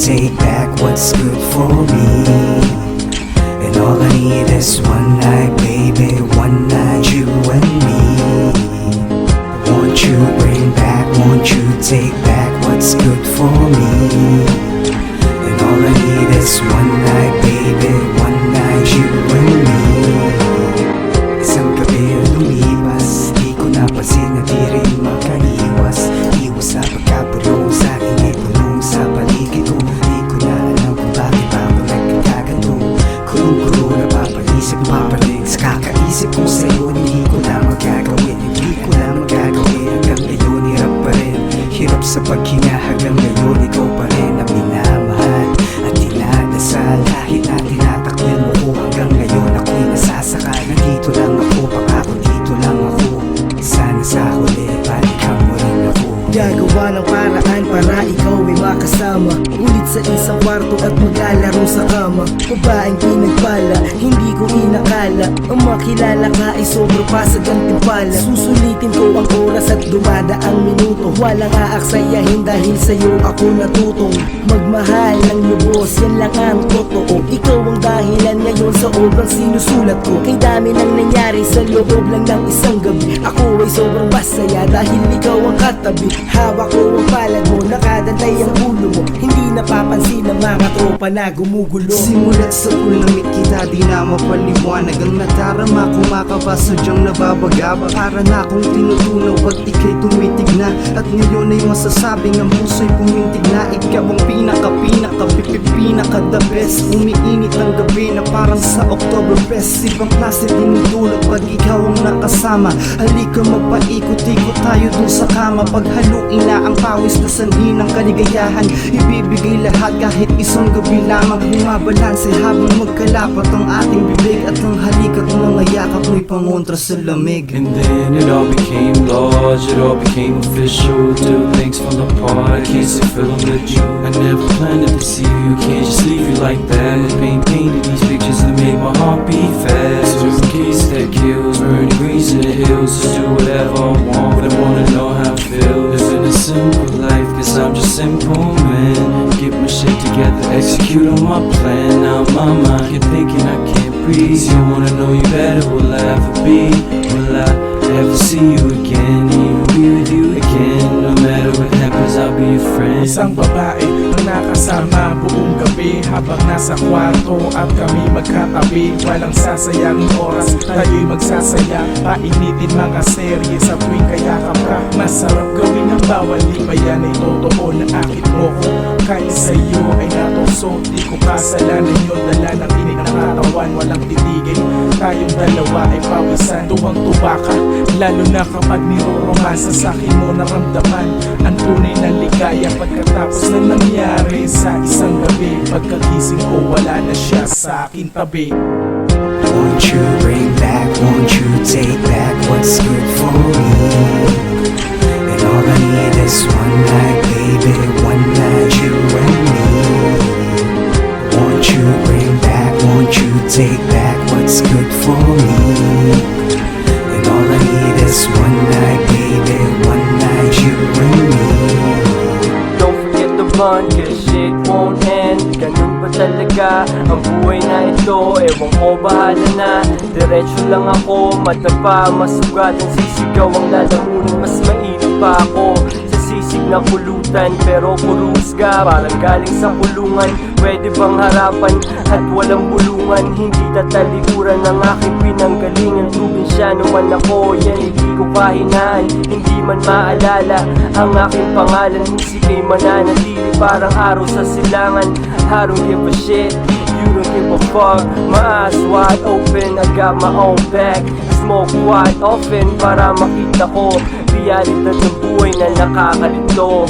take back what's good for me. And all I need is one night, baby, one night, you and me. Won't you bring back, won't you take back what's good for me. And all I need is one night, baby, one night, you and me. Isang gabi lumipas, di ko napansin na di rin makaiwas. Iwas sa pagkapulong sa aking ipulong sa paligid ko. Di ko na alam kung bakit pa ako nagkakaganto. Kurong-kuro na papaisip, papalig sa kakaisip ko sa'yo. Hindi ko na magagawin, hindi ko na magagawin. Hanggang ngayon hirap pa rin, hirap sa paghinga. Hanggang ngayon ikaw pa rin ang minamahal at dinadasal. Kahit na tinatakbil mo ko, hanggang ngayon ako'y nasasakal. Nandito lang ako, pangako dito lang ako. Sana sa huli, balikan mo rin ako. Gagawa ng paraan para ikaw ay makasama. Ulit sa isang kwarto at maglalaro sa kama. Babaeng pinagpala, hindi ko inakala. Ang makilala ka ay sobra pa sa gantimpala. Susulitin ko ang oras at dumadaang minuto. Walang aaksayahin dahil sa'yo ako natutong magmahal ng lubos, yan lang ang totoo. Ikaw ang dahilan ngayon sa obrang sinusulat ko. Kay dami nang nangyari sa loob lang ng isang gabi. Ako ay sobrang masaya dahil ikaw ang katabi. Hawak ko ang palad mo, nakadantay ang ulo mo. Hindi napapansin ng mga tropa na gumugulo. Simulat sa ulamit kita, di na mapaliwanag. Ang nadarama ko makabasadyang nababagaba. Para na akong tinutunaw pag ika'y tumitig na. At ngayon ay masasabing ang puso'y pumintig na. Ikaw ang pinaka the best. Umiinit ang gabi na parang sa Oktoberfest. Ibang klase dinudulot pag ikaw ang nakasama. Halika magpaikot-ikot tayo dun sa kama. Paghaluin na ang pawis na sanhi ng kaligayahan. Ibibigay lahat kahit isang gabi lamang. Bumabalanse habang magkalapat ang ating bibig. At ang halikat ng mga yakap mo'y pangontra sa lamig. And then it all became large, it all became official. Till things fell apart, I can't see feeling with you. I never planned to see you, can't just leave you like that. Painted these pictures that make my heart beat fast. Certain kids that kills, burning greens in the hills. Just do whatever I want, but I wanna know how it feels. Living a simple life, cause I'm just simple, man. Get my shit together, execute on my plan. Now my mind keep thinking I can't breathe. You wanna know you better, will I ever be? Will I ever see you again? Even be with you again? No matter what happens, I'll be your friend. Isang babae ang nakasama buong gabi habang nasa kwarto at kami magkatabi. Walang sasayanging oras, tayo'y magsasaya. Painitin mga serye sa tuwing kayakap ka. Masarap gawin ang bawal, di ba yan ay totoo na akit mo ko? Kahit sa'yo ay natuso, di ko kasalanan yun. Dala ng tinig ng katawan, walang titigil. Tayong dalawa ay pawisan, tuwang-tuwa ka. Lalo na kapag niroromasa sa'kin mo naramdaman ang tunay na ligaya. Pagkatapos na nangyari sa isang gabi, pagkagising ko wala na siya sa akin tabi. Won't you bring back, won't you take back what's good for me. And all I need is one night, baby, one night, you and me. Won't you bring back, won't you take back what's good for me. And all I need is one night, baby, one night, you and me. Don't forget the run, cause shit won't end. Ganun ba talaga ang buhay na ito? Ewan ko, bahala na. Diretso lang ako, mata pa, masugat ang sisigaw. Ang lalamunan, mas mainit pa ako sa sisig na pulutan. Pero purusga, parang galing sa kulungan. Pwede bang harapan at walang bulungan? Hindi tatalikuran ng aking pinanggalingan. Probinsyano man ako, yan hindi ko kahinaan. Hindi man maalala ang aking pangalan. Musika'y mananatili parang araw sa silangan. I don't give a shit, you don't give a fuck. My eyes wide open, I got my own back. Smoke quite often para makita ko realidad ng buhay na nakakalito.